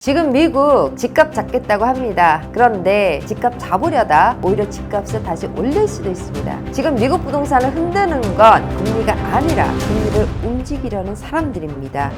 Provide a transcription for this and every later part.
지금 미국 집값 잡겠다고 합니다. 그런데 집값 잡으려다 오히려 집값을 다시 올릴 수도 있습니다. 지금 미국 부동산을 흔드는 건 금리가 아니라 금리를 움직이려는 사람들입니다.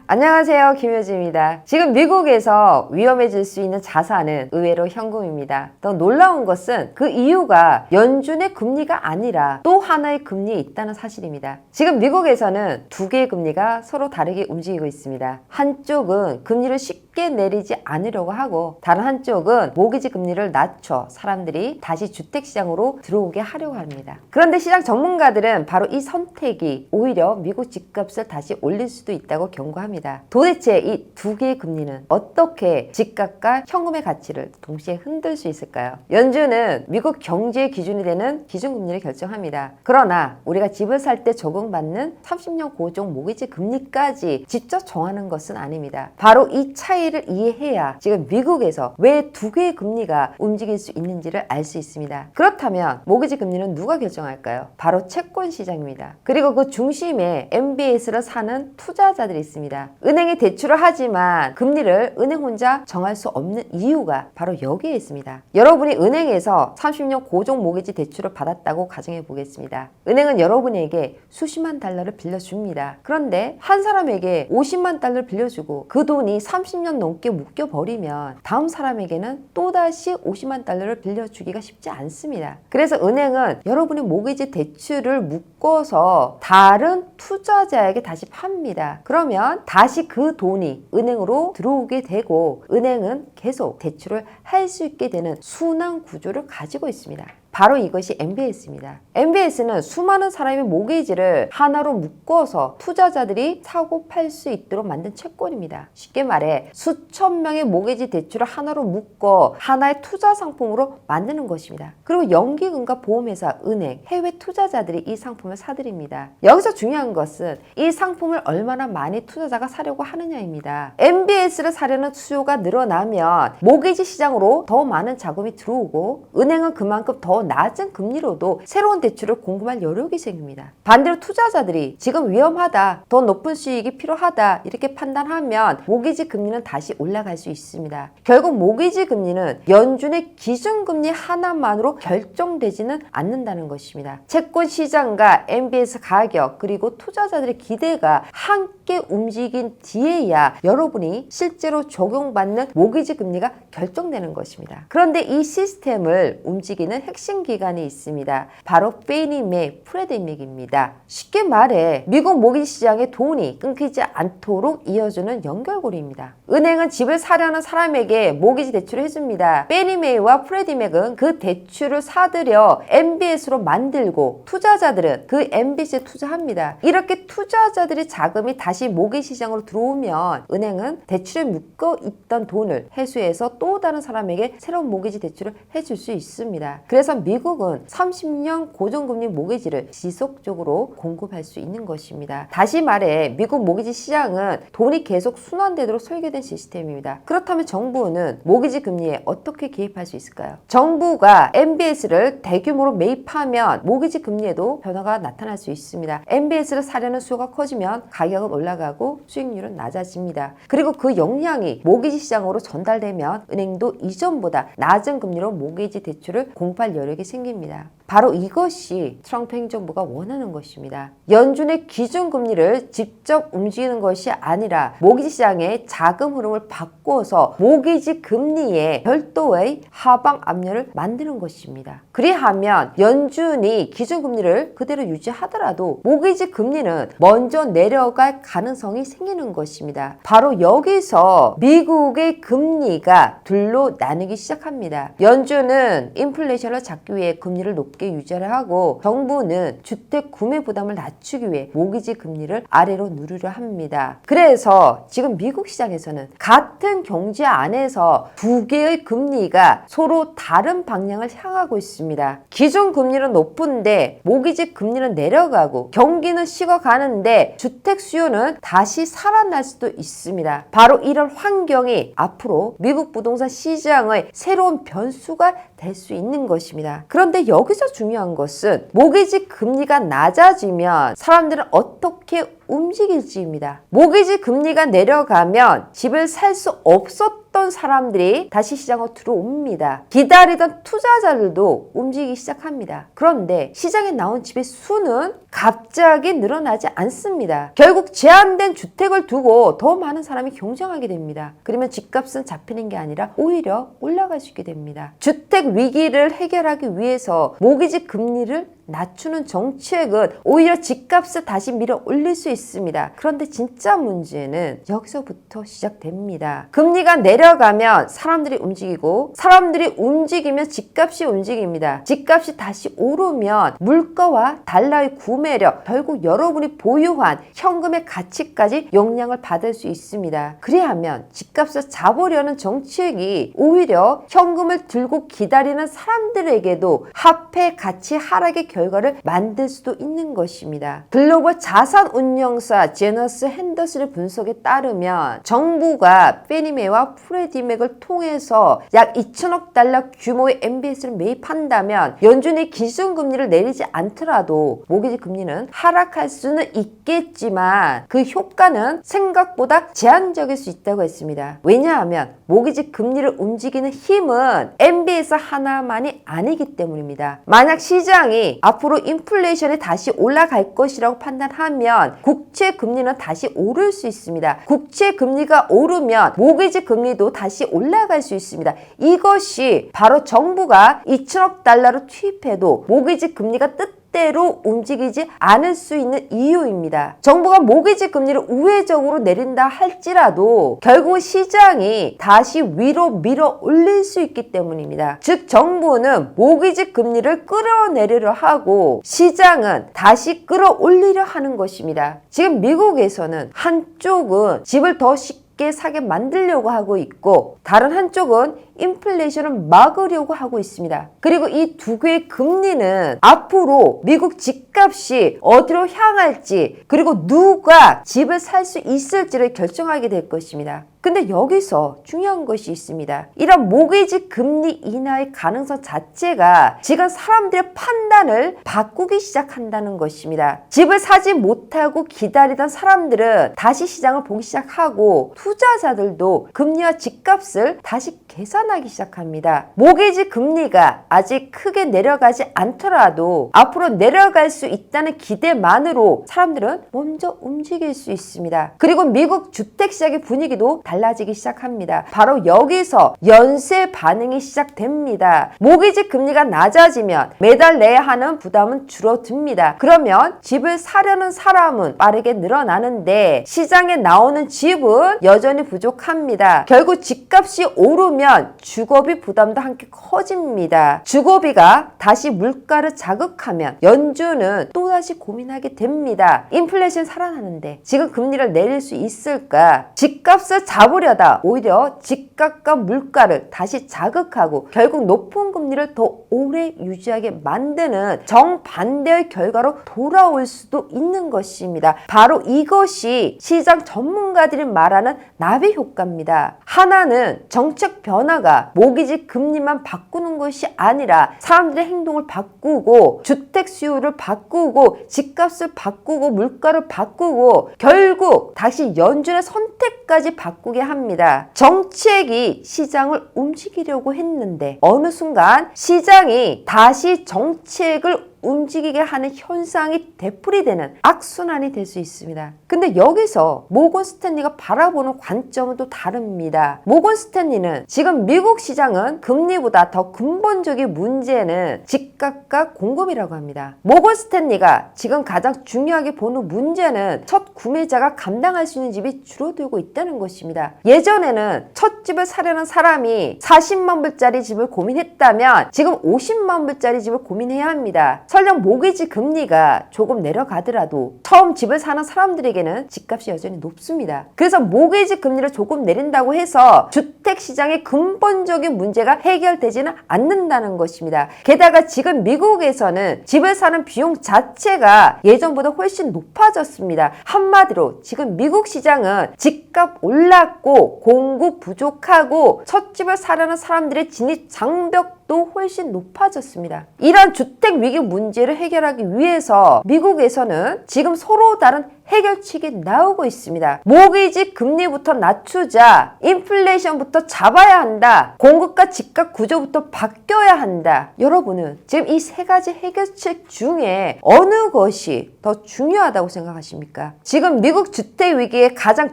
안녕하세요, 김효지입니다. 지금 미국에서 위험해질 수 있는 자산은 의외로 현금입니다. 더 놀라운 것은 그 이유가 연준의 금리가 아니라 또 하나의 금리에 있다는 사실입니다. 지금 미국에서는 두 개의 금리가 서로 다르게 움직이고 있습니다. 한쪽은 금리를 쉽게 내리지 않으려고 하고 다른 한쪽은 모기지 금리를 낮춰 사람들이 다시 주택시장으로 들어오게 하려고 합니다. 그런데 시장 전문가들은 바로 이 선택이 오히려 미국 집값을 다시 올릴 수도 있다고 경고합니다. 도대체 이 두 개의 금리는 어떻게 집값과 현금의 가치를 동시에 흔들 수 있을까요? 연준은 미국 경제의 기준이 되는 기준금리를 결정합니다. 그러나 우리가 집을 살 때 적용받는 30년 고종 모기지 금리까지 직접 정하는 것은 아닙니다. 바로 이 차이를 이해해야 지금 미국에서 왜 두 개의 금리가 움직일 수 있는지를 알 수 있습니다. 그렇다면 모기지 금리는 누가 결정할까요? 바로 채권 시장입니다. 그리고 그 중심에 MBS를 사는 투자자들이 있습니다. 은행이 대출을 하지만 금리를 은행 혼자 정할 수 없는 이유가 바로 여기에 있습니다. 여러분이 은행에서 30년 고종 모기지 대출을 받았다고 가정해 보겠습니다. 은행은 여러분에게 수십만 달러를 빌려줍니다. 그런데 한 사람에게 50만 달러를 빌려주고 그 돈이 30년 넘게 묶여버리면 다음 사람에게는 또다시 50만 달러를 빌려주기가 쉽지 않습니다. 그래서 은행은 여러분의 모기지 대출을 묶어서 다른 투자자에게 다시 팝니다. 그러면 다시 그 돈이 은행으로 들어오게 되고 은행은 계속 대출을 할 수 있게 되는 순환 구조를 가지고 있습니다. 바로 이것이 MBS입니다. MBS는 수많은 사람의 모기지를 하나로 묶어서 투자자들이 사고 팔 수 있도록 만든 채권입니다. 쉽게 말해 수천 명의 모기지 대출을 하나로 묶어 하나의 투자 상품으로 만드는 것입니다. 그리고 연기금과 보험회사, 은행, 해외 투자자들이 이 상품을 사들입니다. 여기서 중요한 것은 이 상품을 얼마나 많이 투자자가 사려고 하느냐입니다. MBS를 사려는 수요가 늘어나면 모기지 시장으로 더 많은 자금이 들어오고 은행은 그만큼 더 낮은 금리로도 새로운 대출을 공급할 여력이 생깁니다. 반대로 투자자들이 지금 위험하다, 더 높은 수익이 필요하다 이렇게 판단하면 모기지 금리는 다시 올라갈 수 있습니다. 결국 모기지 금리는 연준의 기준금리 하나만으로 결정되지는 않는다는 것입니다. 채권 시장과 MBS 가격 그리고 투자자들의 기대가 함께 움직인 뒤에야 여러분이 실제로 적용받는 모기지 금리가 결정되는 것입니다. 그런데 이 시스템을 움직이는 핵심 기관이 있습니다. 바로 페니맥, 프레드맥입니다. 쉽게 말해 미국 모기지 시장의 돈이 끊기지 않도록 이어주는 연결고리입니다. 은행은 집을 사려는 사람에게 모기지 대출을 해줍니다. 페니맥과 프레드맥은 그 대출을 사들여 MBS로 만들고 투자자들은 그 MBS에 투자합니다. 이렇게 투자자들의 자금이 다시 모기지 시장으로 들어오면 은행은 대출에 묶어 있던 돈을 회수해서 또 다른 사람에게 새로운 모기지 대출을 해줄 수 있습니다. 그래서 미국은 30년 고정금리 모기지를 지속적으로 공급할 수 있는 것입니다. 다시 말해 미국 모기지 시장은 돈이 계속 순환되도록 설계된 시스템입니다. 그렇다면 정부는 모기지 금리에 어떻게 개입할 수 있을까요? 정부가 MBS를 대규모로 매입하면 모기지 금리에도 변화가 나타날 수 있습니다. MBS를 사려는 수요가 커지면 가격은 올라가고 수익률은 낮아집니다. 그리고 그 역량이 모기지 시장으로 전달되면 은행도 이전보다 낮은 금리로 모기지 대출을 공급할 여력이 생깁니다. 바로 이것이 트럼프 행정부가 원하는 것입니다. 연준의 기준금리를 직접 움직이는 것이 아니라 모기지 시장의 자금 흐름을 바꿔서 모기지 금리에 별도의 하방 압력을 만드는 것입니다. 그리하면 연준이 기준금리를 그대로 유지하더라도 모기지 금리는 먼저 내려갈 가능성이 생기는 것입니다. 바로 여기서 미국의 금리가 둘로 나누기 시작합니다. 연준은 인플레이션을 잡기 위해 금리를 높게 유지를 하고 정부는 주택 구매 부담을 낮추기 위해 모기지 금리를 아래로 누르려 합니다. 그래서 지금 미국 시장에서는 같은 경제 안에서 두 개의 금리가 서로 다른 방향을 향하고 있습니다. 기존 금리는 높은데 모기지 금리는 내려가고 경기는 식어가는데 주택 수요는 다시 살아날 수도 있습니다. 바로 이런 환경이 앞으로 미국 부동산 시장의 새로운 변수가 될 수 있는 것입니다. 그런데 여기서 중요한 것은 모기지 금리가 낮아지면 사람들은 어떻게 움직일지입니다. 모기지 금리가 내려가면 집을 살 수 없었던 사람들이 다시 시장으로 들어옵니다. 기다리던 투자자들도 움직이기 시작합니다. 그런데 시장에 나온 집의 수는 갑자기 늘어나지 않습니다. 결국 제한된 주택을 두고 더 많은 사람이 경쟁하게 됩니다. 그러면 집값은 잡히는 게 아니라 오히려 올라갈 수 있게 됩니다. 주택 위기를 해결하기 위해서 모기지 금리를 낮추는 정책은 오히려 집값을 다시 밀어 올릴 수 있습니다. 그런데 진짜 문제는 여기서부터 시작됩니다. 금리가 내려가면 사람들이 움직이고 사람들이 움직이면 집값이 움직입니다. 집값이 다시 오르면 물가와 달러의 구매력, 결국 여러분이 보유한 현금의 가치까지 영향을 받을 수 있습니다. 그래야면 집값을 잡으려는 정책이 오히려 현금을 들고 기다리는 사람들에게도 화폐 가치 하락의 결과를 만들 수도 있는 것입니다. 글로벌 자산운용사 제너스 핸더슨의 분석에 따르면 정부가 페니메와 프레디맥을 통해서 약 2천억 달러 규모의 MBS를 매입한다면 연준이 기준금리를 내리지 않더라도 모기지 금리는 하락할 수는 있겠지만 그 효과는 생각보다 제한적일 수 있다고 했습니다. 왜냐하면 모기지 금리를 움직이는 힘은 MBS 하나만이 아니기 때문입니다. 만약 시장이 앞으로 인플레이션이 다시 올라갈 것이라고 판단하면 국채 금리는 다시 오를 수 있습니다. 국채 금리가 오르면 모기지 금리도 다시 올라갈 수 있습니다. 이것이 바로 정부가 2천억 달러를 투입해도 모기지 금리가 뜻대로 움직이지 않을 수 있는 이유입니다. 정부가 모기지 금리를 우회적으로 내린다 할지라도 결국 시장이 다시 위로 밀어 올릴 수 있기 때문입니다. 즉 정부는 모기지 금리를 끌어내리려 하고 시장은 다시 끌어올리려 하는 것입니다. 지금 미국에서는 한쪽은 집을 더 쉽게 사게 만들려고 하고 있고 다른 한쪽은 인플레이션을 막으려고 하고 있습니다. 그리고 이 두 개의 금리는 앞으로 미국 집값이 어디로 향할지 그리고 누가 집을 살 수 있을지를 결정하게 될 것입니다. 근데 여기서 중요한 것이 있습니다. 이런 모기지 금리 인하의 가능성 자체가 지금 사람들의 판단을 바꾸기 시작한다는 것입니다. 집을 사지 못하고 기다리던 사람들은 다시 시장을 보기 시작하고 투자자들도 금리와 집값을 다시 계산하기 시작합니다. 모기지 금리가 아직 크게 내려가지 않더라도 앞으로 내려갈 수 있다는 기대만으로 사람들은 먼저 움직일 수 있습니다. 그리고 미국 주택시장의 분위기도 달라지기 시작합니다. 바로 여기서 연쇄 반응이 시작됩니다. 모기지 금리가 낮아지면 매달 내야 하는 부담은 줄어듭니다. 그러면 집을 사려는 사람은 빠르게 늘어나는데 시장에 나오는 집은 여전히 부족합니다. 결국 집값이 오르면 주거비 부담도 함께 커집니다. 주거비가 다시 물가를 자극하면 연준은 또다시 고민하게 됩니다. 인플레이션 살아나는데 지금 금리를 내릴 수 있을까? 집값을 잡으려다 오히려 집값과 물가를 다시 자극하고 결국 높은 금리를 더 오래 유지하게 만드는 정반대의 결과로 돌아올 수도 있는 것입니다. 바로 이것이 시장 전문가들이 말하는 나비 효과입니다. 하나는 정책 변화가 모기지 금리만 바꾸는 것이 아니라 사람들의 행동을 바꾸고 주택 수요를 바꾸고 집값을 바꾸고 물가를 바꾸고 결국 다시 연준의 선택까지 바꾸게 합니다. 정책이 시장을 움직이려고 했는데 어느 순간 시장이 다시 정책을 움직이게 하는 현상이 되풀이되는 악순환이 될 수 있습니다. 근데 여기서 모건 스탠리가 바라보는 관점은 또 다릅니다. 모건 스탠리는 지금 미국 시장은 금리보다 더 근본적인 문제는 집값과 공급이라고 합니다. 모건 스탠리가 지금 가장 중요하게 보는 문제는 첫 구매자가 감당할 수 있는 집이 줄어들고 있다는 것입니다. 예전에는 첫 집을 사려는 사람이 40만 불짜리 집을 고민했다면 지금 50만 불짜리 집을 고민해야 합니다. 설령 모기지 금리가 조금 내려가더라도 처음 집을 사는 사람들에게는 집값이 여전히 높습니다. 그래서 모기지 금리를 조금 내린다고 해서 주택시장의 근본적인 문제가 해결되지는 않는다는 것입니다. 게다가 지금 미국에서는 집을 사는 비용 자체가 예전보다 훨씬 높아졌습니다. 한마디로 지금 미국 시장은 집값 올랐고 공급 부족하고 첫 집을 사려는 사람들의 진입 장벽 또 훨씬 높아졌습니다. 이런 주택 위기 문제를 해결하기 위해서 미국에서는 지금 서로 다른 해결책이 나오고 있습니다. 모기지 금리부터 낮추자, 인플레이션부터 잡아야 한다, 공급과 집값 구조부터 바뀌어야 한다. 여러분은 지금 이 세 가지 해결책 중에 어느 것이 더 중요하다고 생각하십니까? 지금 미국 주택 위기의 가장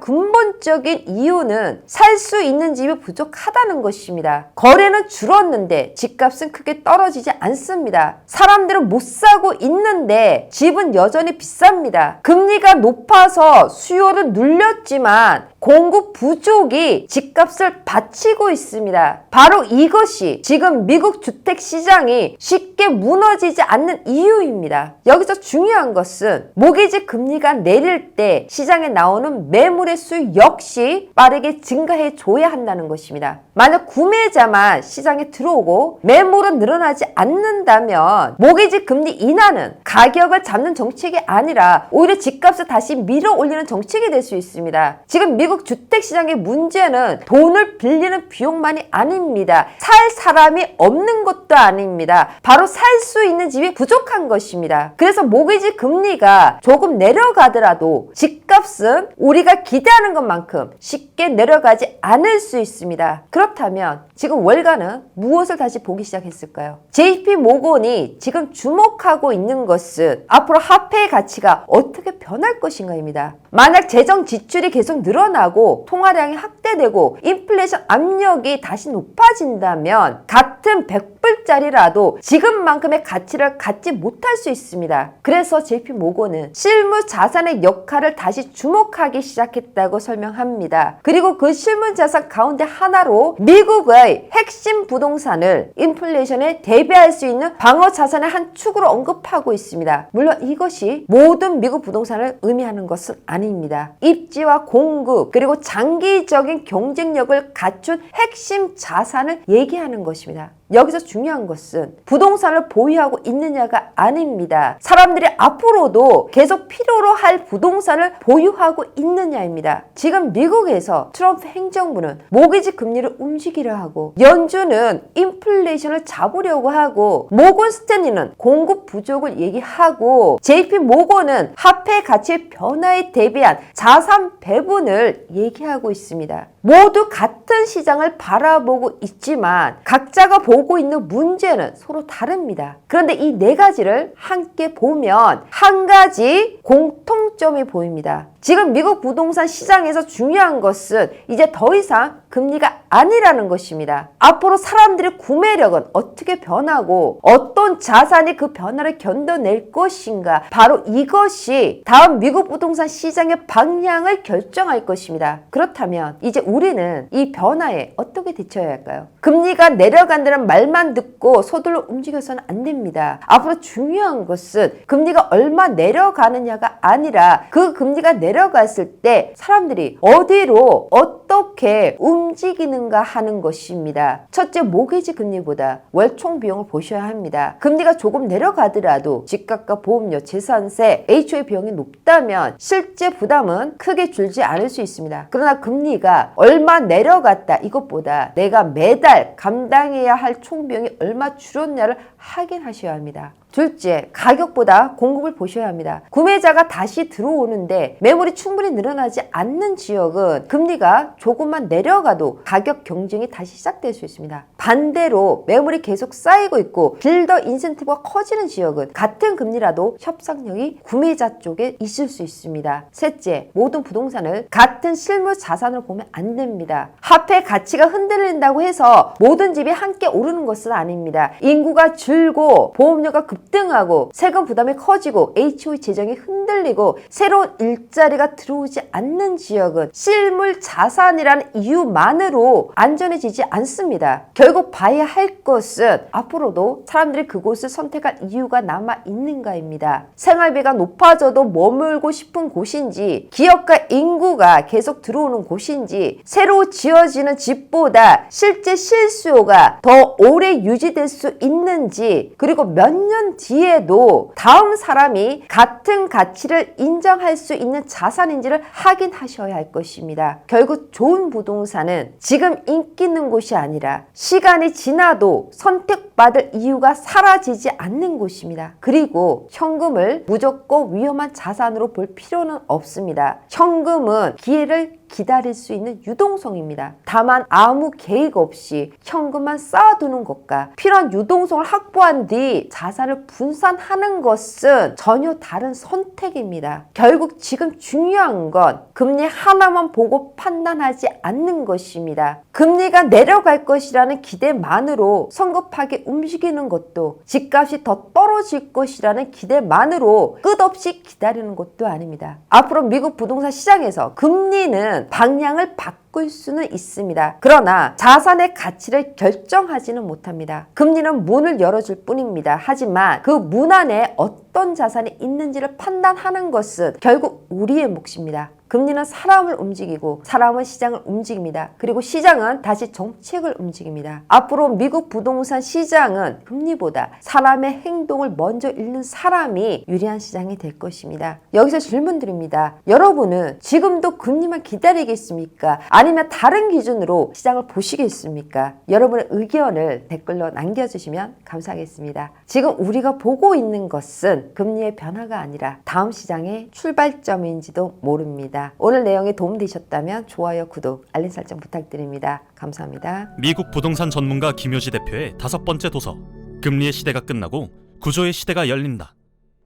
근본적인 이유는 살 수 있는 집이 부족하다는 것입니다. 거래는 줄었는데 집값은 크게 떨어지지 않습니다. 사람들은 못 사고 있는데 집은 여전히 비쌉니다. 금리가 높아서 수요를 눌렸지만 공급 부족이 집값을 받치고 있습니다. 바로 이것이 지금 미국 주택 시장이 쉽게 무너지지 않는 이유입니다. 여기서 중요한 것은 모기지 금리가 내릴 때 시장에 나오는 매물의 수 역시 빠르게 증가해 줘야 한다는 것입니다. 만약 구매자만 시장에 들어오고 매물은 늘어나지 않는다면 모기지 금리 인하는 가격을 잡는 정책이 아니라 오히려 집값을 다시 밀어 올리는 정책이 될 수 있습니다. 지금 미국 주택시장의 문제는 돈을 빌리는 비용만이 아닙니다. 살 사람이 없는 것도 아닙니다. 바로 살 수 있는 집이 부족한 것입니다. 그래서 모기지 금리가 조금 내려가더라도 집값은 우리가 기대하는 것만큼 쉽게 내려가지 않을 수 있습니다. 그렇다면 지금 월가는 무엇을 다시 보기 시작했을까요? JP 모건이 지금 주목하고 있는 것은 앞으로 화폐의 가치가 어떻게 변할 것인가입니다. 만약 재정 지출이 계속 늘어나고 통화량이 확대되고 인플레이션 압력이 다시 높아진다면 같은 100불짜리라도 지금만큼의 가치를 갖지 못할 수 있습니다. 그래서 JP 모건은 실물 자산의 역할을 다시 주목하기 시작했다고 설명합니다. 그리고 그 실물 자산 가운데 하나로 미국의 핵심 부동산을 인플레이션에 대비할 수 있는 방어 자산의 한 축으로 언급하고 있습니다. 물론 이것이 모든 미국 부동산을 의미하는 것은 아닙니다. 입지와 공급 그리고 장기적인 경쟁력을 갖춘 핵심 자산을 얘기하는 것입니다. 여기서 중요한 것은 부동산을 보유하고 있느냐가 아닙니다. 사람들이 앞으로도 계속 필요로 할 부동산을 보유하고 있느냐입니다. 지금 미국에서 트럼프 행정부는 모기지 금리를 움직이려 하고 연준은 인플레이션을 잡으려고 하고 모건 스탠리는 공급 부족을 얘기하고 JP 모건은 화폐 가치의 변화에 대비한 자산 배분을 얘기하고 있습니다. 모두 같은 시장을 바라보고 있지만 각자가 보고 있는 문제는 서로 다릅니다. 그런데 이 네 가지를 함께 보면 한 가지 공통점이 보입니다. 지금 미국 부동산 시장에서 중요한 것은 이제 더 이상 금리가 아니라는 것입니다. 앞으로 사람들의 구매력은 어떻게 변하고 어떤 자산이 그 변화를 견뎌낼 것인가, 바로 이것이 다음 미국 부동산 시장의 방향을 결정할 것입니다. 그렇다면 이제 우리는 이 변화에 어떻게 대처해야 할까요? 금리가 내려간다는 말만 듣고 서둘러 움직여서는 안 됩니다. 앞으로 중요한 것은 금리가 얼마 내려가느냐가 아니라 그 금리가 내려갔을 때 사람들이 어디로 어떻게 움직이는가 하는 것입니다. 첫째, 모기지 금리보다 월 총 비용을 보셔야 합니다. 금리가 조금 내려가더라도 집값과 보험료, 재산세, HOA 비용이 높다면 실제 부담은 크게 줄지 않을 수 있습니다. 그러나 금리가 얼마 내려갔다 이것보다 내가 매달 감당해야 할 총 비용이 얼마 줄었냐를 확인하셔야 합니다. 둘째, 가격보다 공급을 보셔야 합니다. 구매자가 다시 들어오는데 매물이 충분히 늘어나지 않는 지역은 금리가 조금만 내려가도 가격 경쟁이 다시 시작될 수 있습니다. 반대로 매물이 계속 쌓이고 있고 빌더 인센티브가 커지는 지역은 같은 금리라도 협상력이 구매자 쪽에 있을 수 있습니다. 셋째, 모든 부동산을 같은 실물 자산을 보면 안 됩니다. 화폐 가치가 흔들린다고 해서 모든 집이 함께 오르는 것은 아닙니다. 인구가 줄고 보험료가 급등하고 세금 부담이 커지고 HOA 재정이 흔들리고 새로운 일자리가 들어오지 않는 지역은 실물 자산이라는 이유만으로 안전해지지 않습니다. 결국 봐야 할 것은 앞으로도 사람들이 그곳을 선택할 이유가 남아 있는가입니다. 생활비가 높아져도 머물고 싶은 곳인지, 기업과 인구가 계속 들어오는 곳인지, 새로 지어지는 집보다 실제 실수요가 더 오래 유지될 수 있는지, 그리고 몇 년 한 뒤에도 다음 사람이 같은 가치를 인정할 수 있는 자산인지를 확인하셔야 할 것입니다. 결국 좋은 부동산은 지금 인기 있는 곳이 아니라 시간이 지나도 선택받을 이유가 사라지지 않는 곳입니다. 그리고 현금을 무조건 위험한 자산으로 볼 필요는 없습니다. 현금은 기회를 기다릴 수 있는 유동성입니다. 다만 아무 계획 없이 현금만 쌓아두는 것과 필요한 유동성을 확보한 뒤 자산을 분산하는 것은 전혀 다른 선택입니다. 결국 지금 중요한 건 금리 하나만 보고 판단하지 않는 것입니다. 금리가 내려갈 것이라는 기대만으로 성급하게 움직이는 것도, 집값이 더 떨어질 것이라는 기대만으로 끝없이 기다리는 것도 아닙니다. 앞으로 미국 부동산 시장에서 금리는 방향을 바꿀 수는 있습니다. 그러나 자산의 가치를 결정하지는 못합니다. 금리는 문을 열어줄 뿐입니다. 하지만 그 문 안에 어떤 자산이 있는지를 판단하는 것은 결국 우리의 몫입니다. 금리는 사람을 움직이고 사람은 시장을 움직입니다. 그리고 시장은 다시 정책을 움직입니다. 앞으로 미국 부동산 시장은 금리보다 사람의 행동을 먼저 읽는 사람이 유리한 시장이 될 것입니다. 여기서 질문 드립니다. 여러분은 지금도 금리만 기다리겠습니까? 아니면 다른 기준으로 시장을 보시겠습니까? 여러분의 의견을 댓글로 남겨주시면 감사하겠습니다. 지금 우리가 보고 있는 것은 금리의 변화가 아니라 다음 시장의 출발점인지도 모릅니다. 오늘 내용이 도움되셨다면 좋아요, 구독, 알림 설정 부탁드립니다. 감사합니다. 미국 부동산 전문가 김효지 대표의 5번째 도서, 금리의 시대가 끝나고 구조의 시대가 열린다.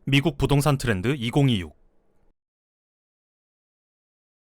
미국 부동산 트렌드 2026.